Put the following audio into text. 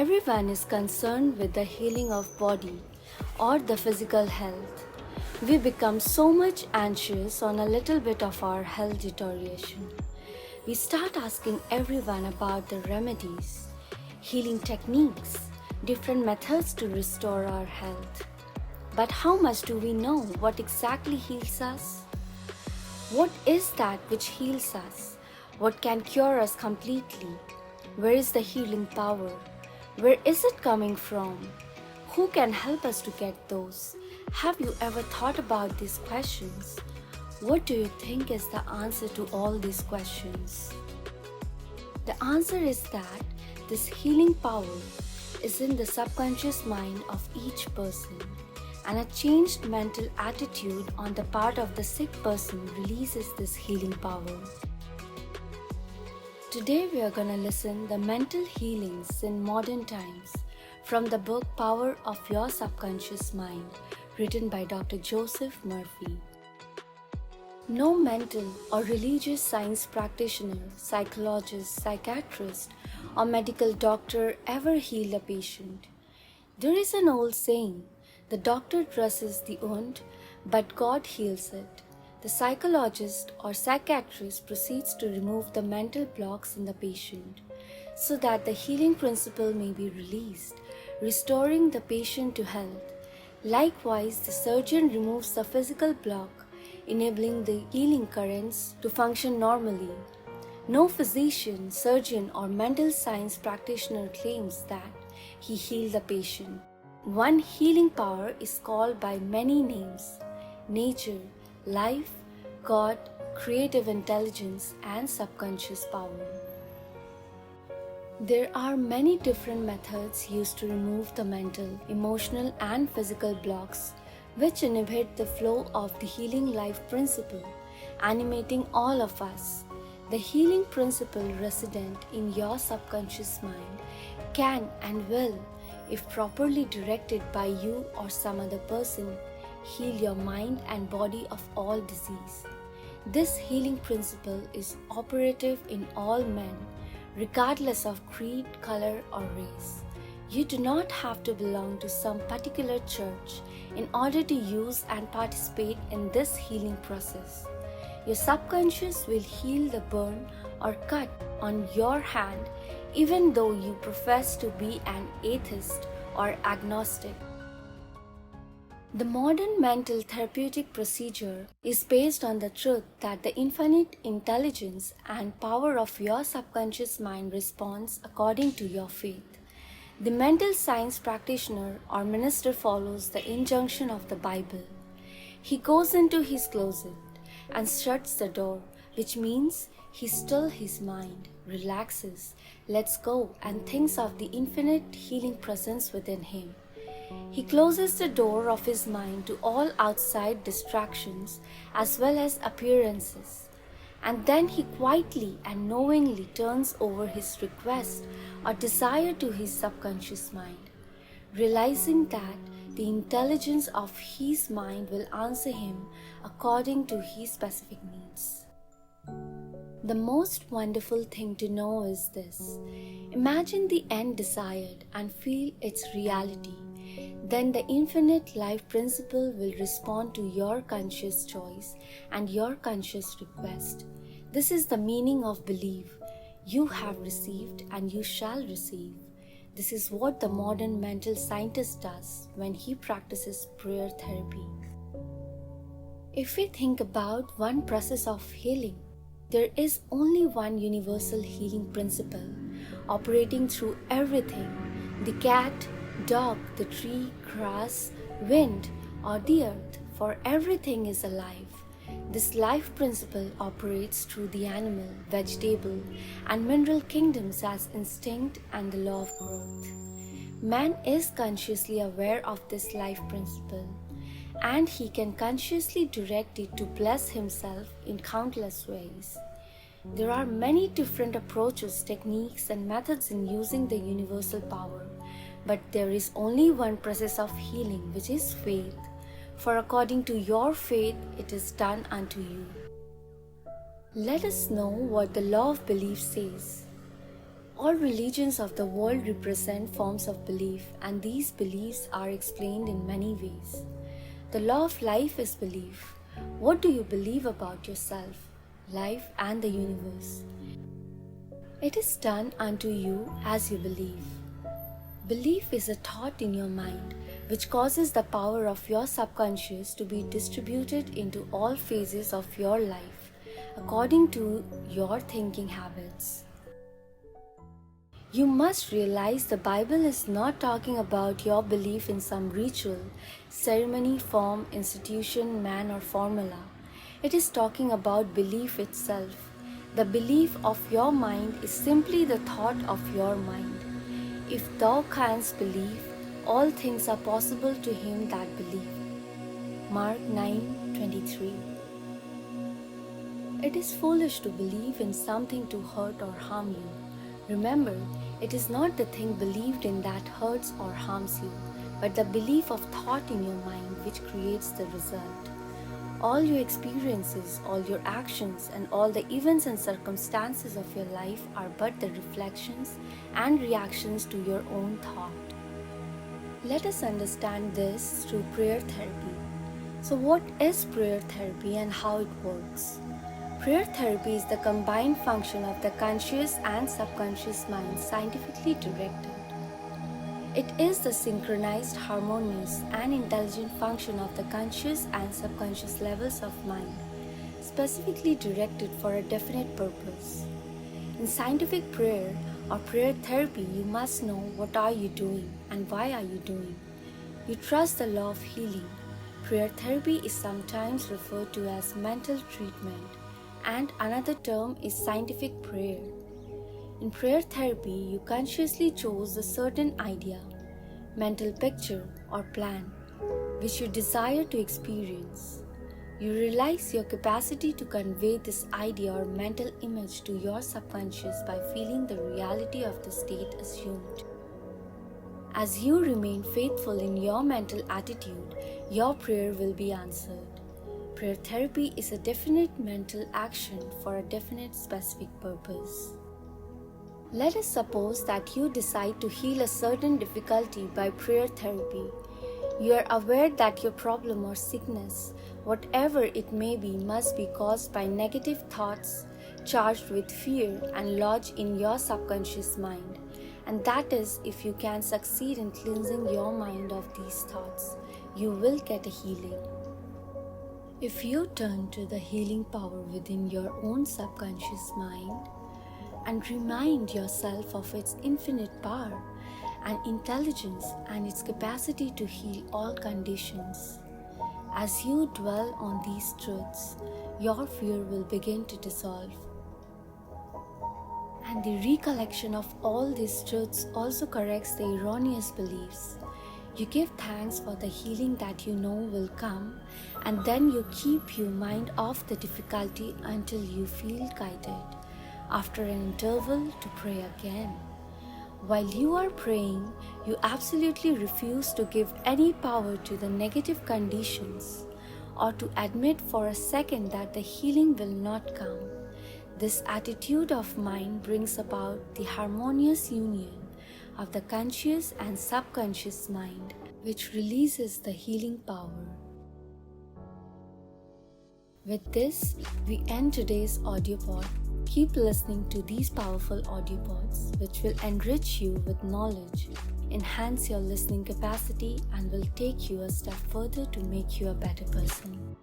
Everyone is concerned with the healing of body or the physical health. We become so much anxious on a little bit of our health deterioration. We start asking everyone about the remedies, healing techniques, different methods to restore our health. But how much do we know what exactly heals us? What is that which heals us? What can cure us completely? Where is the healing power? Where is it coming from? Who can help us to get those? Have you ever thought about these questions? What do you think is the answer to all these questions? The answer is that this healing power is in the subconscious mind of each person, and a changed mental attitude on the part of the sick person releases this healing power. Today we are going to listen the mental healings in modern times from the book Power of Your Subconscious Mind, written by Dr. Joseph Murphy. No mental or religious science practitioner, psychologist, psychiatrist, or medical doctor ever healed a patient. There is an old saying, the doctor dresses the wound, but God heals it. The psychologist or psychiatrist proceeds to remove the mental blocks in the patient so that the healing principle may be released, restoring the patient to health. Likewise, the surgeon removes the physical block, enabling the healing currents to function normally. No physician, surgeon, or mental science practitioner claims that he healed the patient. One healing power is called by many names: nature, life, God, creative intelligence, and subconscious power. There are many different methods used to remove the mental, emotional, and physical blocks which inhibit the flow of the healing life principle, animating all of us. The healing principle resident in your subconscious mind can and will, if properly directed by you or some other person, heal your mind and body of all disease. This healing principle is operative in all men, regardless of creed, color, or race. You do not have to belong to some particular church in order to use and participate in this healing process. Your subconscious will heal the burn or cut on your hand even though you profess to be an atheist or agnostic. The modern mental therapeutic procedure is based on the truth that the infinite intelligence and power of your subconscious mind responds according to your faith. The mental science practitioner or minister follows the injunction of the Bible. He goes into his closet and shuts the door, which means he stills his mind, relaxes, lets go, and thinks of the infinite healing presence within him. He closes the door of his mind to all outside distractions as well as appearances, and then he quietly and knowingly turns over his request or desire to his subconscious mind, realizing that the intelligence of his mind will answer him according to his specific needs. The most wonderful thing to know is this: imagine the end desired and feel its reality. Then the infinite life principle will respond to your conscious choice and your conscious request. This is the meaning of belief. You have received and you shall receive. This is what the modern mental scientist does when he practices prayer therapy. If we think about one process of healing, there is only one universal healing principle operating through everything: the cat, dog, the tree, grass, wind, or the earth, for everything is alive. This life principle operates through the animal, vegetable, and mineral kingdoms as instinct and the law of growth. Man is consciously aware of this life principle, and he can consciously direct it to bless himself in countless ways. There are many different approaches, techniques, and methods in using the universal power, but there is only one process of healing, which is faith. For according to your faith, it is done unto you. Let us know what the law of belief says. All religions of the world represent forms of belief, and these beliefs are explained in many ways. The law of life is belief. What do you believe about yourself, life, and the universe? It is done unto you as you believe. Belief is a thought in your mind which causes the power of your subconscious to be distributed into all phases of your life according to your thinking habits. You must realize the Bible is not talking about your belief in some ritual, ceremony, form, institution, man, or formula. It is talking about belief itself. The belief of your mind is simply the thought of your mind. If thou canst believe, all things are possible to him that believe. Mark 9:23. It is foolish to believe in something to hurt or harm you. Remember, it is not the thing believed in that hurts or harms you, but the belief of thought in your mind which creates the result. All your experiences, all your actions, and all the events and circumstances of your life are but the reflections and reactions to your own thought. Let us understand this through prayer therapy. So, what is prayer therapy and how it works? Prayer therapy is the combined function of the conscious and subconscious mind scientifically directed. It is the synchronized, harmonious, and intelligent function of the conscious and subconscious levels of mind, specifically directed for a definite purpose. In scientific prayer or prayer therapy, you must know what are you doing and why are you doing. You trust the law of healing. Prayer therapy is sometimes referred to as mental treatment, and another term is scientific prayer. In prayer therapy, you consciously chose a certain idea, mental picture, or plan which you desire to experience. You realize your capacity to convey this idea or mental image to your subconscious by feeling the reality of the state assumed. As you remain faithful in your mental attitude, your prayer will be answered. Prayer therapy is a definite mental action for a definite specific purpose. Let us suppose that you decide to heal a certain difficulty by prayer therapy. You are aware that your problem or sickness, whatever it may be, must be caused by negative thoughts charged with fear and lodged in your subconscious mind. And that is, if you can succeed in cleansing your mind of these thoughts, you will get a healing. If you turn to the healing power within your own subconscious mind and remind yourself of its infinite power and intelligence and its capacity to heal all conditions, as you dwell on these truths, your fear will begin to dissolve. And the recollection of all these truths also corrects the erroneous beliefs. You give thanks for the healing that you know will come, and then you keep your mind off the difficulty until you feel guided, after an interval, to pray again. While you are praying, you absolutely refuse to give any power to the negative conditions or to admit for a second that the healing will not come. This attitude of mind brings about the harmonious union of the conscious and subconscious mind, which releases the healing power. With this, we end today's audiopod. Keep listening to these powerful audiopods, which will enrich you with knowledge, enhance your listening capacity, and will take you a step further to make you a better person.